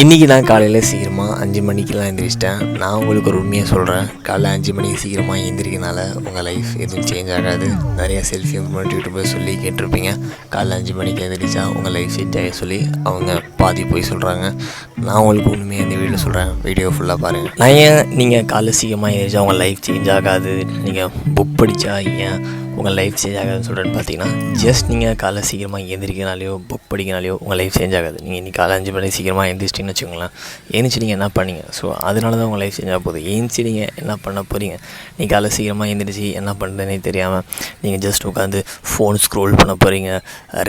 இன்றைக்கி நான் காலையில் சீக்கிரமாக 5 மணிக்கெலாம் எழுந்திரிச்சிட்டேன். நான் உங்களுக்கு ஒரு உண்மையாக சொல்கிறேன். காலைல 5 மணிக்கு சீக்கிரமாக எழுந்திரிக்கனால உங்கள் லைஃப் எதுவும் சேஞ்ச் ஆகாது. நிறையா செல்ஃபி இம்ப்ரூவ்மெண்ட் யூடியூபர் சொல்லி கேட்டிருப்பீங்க. காலைல 5 மணிக்கு எழுந்திரிச்சா உங்கள் லைஃப் சேஞ்ச் ஆக சொல்லி அவங்க பாதி போய் சொல்கிறாங்க. நான் உங்களுக்கு உண்மையாக இந்த வீடியோ சொல்கிறேன். வீடியோ ஃபுல்லாக பாருங்கள். நான் ஏன் நீங்கள் காலைல சீக்கிரமாக எழுந்திரிச்சா உங்கள் லைஃப் சேஞ்ச் ஆகாது, நீங்கள் புக் படித்தா ஏன் உங்கள் லைஃப் சேஞ்ச் ஆகாதுன்னு சொல்கிறேன்னு பார்த்தீங்கன்னா, ஜஸ்ட் நீங்கள் காலைல சீக்கிரமாக எழுந்திரிக்கனாலையோ புக் படிக்கனாலையோ உங்கள் லைஃப் சேஞ்ச் ஆகாது. நீங்கள் இன்றைக்கி காலைல 5 மணிக்கு சீக்கிரமாக எழுந்திரிச்சிட்டிங்கன்னு வச்சுக்கோங்களேன். எழுந்திரிச்சி நீங்கள் என்ன பண்ணீங்க, ஸோ அதனால தான் உங்கள் லைஃப் சேஞ்ச் ஆக போகுது. எழுந்திரிச்சி நீங்கள் என்ன பண்ண போகிறீங்க, நீங்கள் காலைல சீக்கிரமாக எழுந்திரிச்சி என்ன பண்ணுறதுனே தெரியாமல் நீங்கள் ஜஸ்ட் உட்காந்து ஃபோன் ஸ்க்ரோல் பண்ண போகிறீங்க,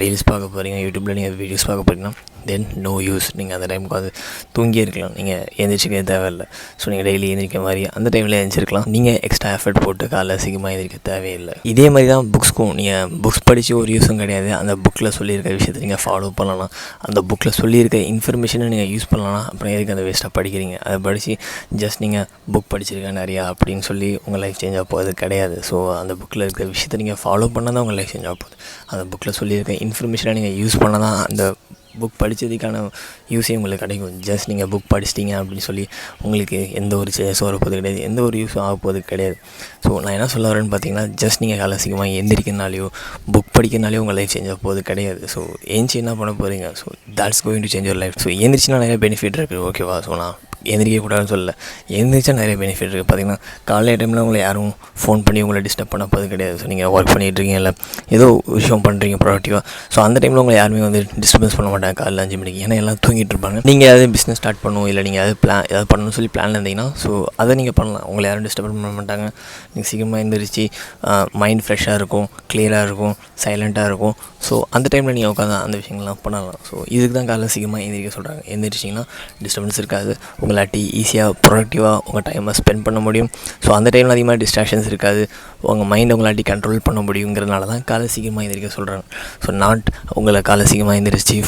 ரீல்ஸ் பார்க்க போகிறீங்க, யூடியூப்பில் நீங்கள் வீடியோஸ் பார்க்க போகிறீங்கன்னா தென் நோ யூஸ். நீங்கள் அந்த டைமுக்கு அது தூங்கியே இருக்கலாம், நீங்கள் எழுந்திரிச்சிக்க தேவையில்லை. ஸோ நீங்கள் டெய்லி எழுந்திரிக்க மாதிரி அந்த டைமில் எழுந்திரிக்கலாம். நீங்கள் எக்ஸ்ட்ரா எஃபர்ட் போட்டு காலைல சீக்கிரமாக எழுந்திரிக்க தேவையில்லை. இதே மாதிரி தான் புக்ஸ்க்கும். நீங்கள் புக்ஸ் படித்து ஒரு யூஸும் கிடையாது. அந்த புக்கில் சொல்லியிருக்க விஷயத்தை நீங்கள் ஃபாலோ பண்ணலாம். அந்த புக்கில் சொல்லியிருக்க இன்ஃபர்மேஷனை நீங்கள் யூஸ் பண்ணலாம். அப்புறம் எதுக்கு அந்த வேஸ்ட்டாக படிக்கிறீங்க? அதை படித்து ஜஸ்ட் நீங்கள் புக் படிச்சிருக்கேன் நிறையா அப்படின்னு சொல்லி உங்கள் லைஃப் சேஞ்ச் ஆக போகிறது கிடையாது. ஸோ அந்த புக்கில் இருக்கிற விஷயத்தை நீங்கள் ஃபாலோ பண்ணால் தான் உங்கள் லைஃப் சேஞ்ச் ஆக போகுது. அந்த புக்கில் சொல்லியிருக்க இன்ஃபர்மேஷனை நீங்கள் யூஸ் பண்ணால் தான் அந்த புக் படித்ததுக்கான யூஸே உங்களுக்கு கிடைக்கும். ஜஸ்ட் நீங்கள் புக் படிச்சிட்டிங்க அப்படின்னு சொல்லி உங்களுக்கு எந்த ஒரு சேஸும் வரப்போது கிடையாது, எந்த ஒரு யூஸும் ஆக போகிறது கிடையாது. ஸோ நான் என்ன சொல்ல வரேன்னு பார்த்தீங்கன்னா, ஜஸ்ட் நீங்கள் காலை சீக்கிரமாக எந்திரிக்கிறனாலையோ புக் படிக்கிறனாலையோ உங்கள் லைஃப் சேஞ்ச் ஆக போகிறது கிடையாது. ஸோ ஏஞ்சி என்ன பண்ண போகிறீங்க, so that's going to change your life. So எந்திரிச்சினா நிறைய பெனிஃபிட் இருக்குது, ஓகேவா? ஸோ நான் எந்திரிக்கக்கூடாதுன்னு சொல்லலை, எழுந்திரிச்சா நிறைய பெனிஃபிட் இருக்குது. பார்த்திங்கன்னா காலையில் டைமில் உங்களை யாரும் ஃபோன் பண்ணி உங்களை டிஸ்டர்ப் பண்ண போகிறது கிடையாது. ஸோ நீங்கள் ஒர்க் பண்ணிகிட்ருக்கீங்க, இல்லை ஏதோ விஷயம் பண்ணுறீங்க ப்ரொடக்டிவாக. ஸோ அந்த டைமில் உங்களை யாருமே வந்து டிஸ்டர்பன்ஸ் பண்ண மாட்டாங்க காலைல 5 மணிக்கு. ஏன்னா எல்லாம் தூங்கிட்டு இருப்பாங்க. நீங்கள் ஏதாவது பிஸ்னஸ் ஸ்டார்ட் பண்ணணும், இல்லை நீங்கள் ஏதாவது பண்ணணும்னு சொல்லி பிளான் இருந்தீங்கன்னா ஸோ அதை நீங்கள் பண்ணலாம். உங்களை யாரும் டிஸ்டர்ப் பண்ண மாட்டாங்க. நீங்கள் சீக்கிரமாக எழுந்திரிச்சு மைண்ட் ஃப்ரெஷ்ஷாக இருக்கும், கிளியராக இருக்கும், சைலண்ட்டாக இருக்கும். ஸோ அந்த டைமில் நீங்கள் உட்காந்து அந்த விஷயங்கள்லாம் பண்ணலாம். ஸோ இதுக்கு தான் காலைல சீக்கிரமாக எழுந்திரிக்க சொல்கிறாங்க. எழுந்திரிச்சிங்கன்னா டிஸ்டர்பன்ஸ் இருக்காது, உங்களாட்டி ஈஸியாக ப்ரொடக்டிவாக உங்கள் டைமை ஸ்பெண்ட் பண்ண முடியும். ஸோ அந்த டைமில் அதிகமாக டிஸ்ட்ராக்ஷன்ஸ் இருக்காது, உங்கள் மைண்டை உங்களாட்டி கண்ட்ரோல் பண்ண முடியுங்கிறதுனால தான் காலை சீக்கிரமாக எழுந்திரிக்க சொல்கிறாங்க. ஸோ நாட் உங்களை காலை சீக்கிரமாக எழுந்திரிச்சு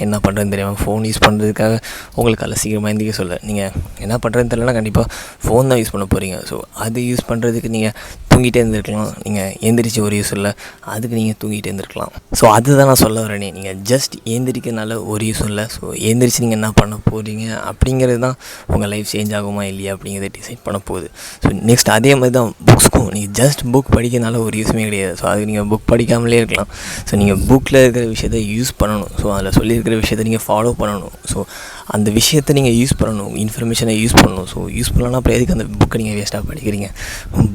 என்ன பண்ணுறதுன்னு தெரியாமல் ஃபோன் யூஸ் பண்ணுறதுக்காக உங்களுக்கு காலை சீக்கிரமாக எழுந்திரிக்க சொல்ல. நீங்கள் என்ன பண்ணுறதுன்னு தெரியலனா கண்டிப்பாக ஃபோன் தான் யூஸ் பண்ண போகிறீங்க. ஸோ அது யூஸ் பண்ணுறதுக்கு நீங்கள் தூங்கிட்டே இருந்திருக்கலாம். நீங்கள் எழுந்திரிச்சு ஒரு யூஸ் இல்லை, அதுக்கு நீங்கள் தூங்கிட்டே இருந்திருக்கலாம். ஸோ அதுதான் நான் சொல்ல வரேனே, நீங்கள் ஜஸ்ட் எழுந்திரிக்கிறதுனால ஒரு யூஸும் இல்லை. ஸோ எழுந்திரிச்சு நீங்கள் என்ன பண்ண போகிறீங்க அப்படிங்கிறது தான் உங்கள் லைஃப் சேஞ்ச் ஆகுமா இல்லையா அப்படிங்கிறத டிசைட் பண்ண போகுது. ஸோ நெக்ஸ்ட் அதே மாதிரி தான் புக்ஸ்க்கும். நீங்கள் ஜஸ்ட் புக் படிக்கிறதுனால ஒரு யூஸுமே கிடையாது. ஸோ அதுக்கு நீங்கள் புக் படிக்காமலே இருக்கலாம். ஸோ நீங்கள் புக்கில் இருக்கிற விஷயத்தை யூஸ் பண்ணணும். ஸோ அதில் சொல்லியிருக்கிற விஷயத்தை நீங்கள் ஃபாலோ பண்ணணும். ஸோ அந்த விஷயத்தை நீங்கள் யூஸ் பண்ணணும், இன்ஃபர்மேஷனை யூஸ் பண்ணணும். ஸோ யூஸ் பண்ணலன்னா அப்புறம் எதுக்கு அந்த புக்கை நீங்கள் வேஸ்ட்டாக படிக்கிறீங்க?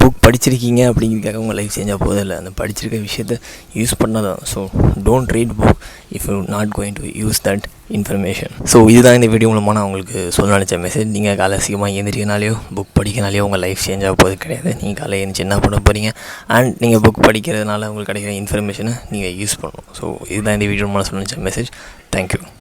புக் படிச்சிருக்கீங்க அப்படிங்கிறதுக்காக உங்கள் லைஃப் சேஞ்ச் ஆக போதில்லை. அந்த படிச்சிருக்க விஷயத்தை யூஸ் பண்ணதான். So don't read book if you not going to use that information. So இதுதான் இந்த வீடியோ மூலமாக நான் உங்களுக்கு சொல்ல நினச்ச மெசேஜ். நீங்கள் காலை சீக்கிரமாக எழுந்திரிக்கனாலையோ புக் படிக்கிறனாலையோ உங்கள் லைஃப் சேஞ்ச் ஆக போகிறது கிடையாது. நீங்கள் காலை எழுந்திரிச்சு என்ன பண்ண போகிறீங்க, அண்ட் நீங்கள் புக் படிக்கிறதுனால உங்களுக்கு கிடைக்கிற இன்ஃபர்மேஷனை நீங்கள் யூஸ் பண்ணணும். ஸோ இதுதான் இந்த வீடியோ மூலமாக சொல்ல நினச்ச மெசேஜ். தேங்க்யூ.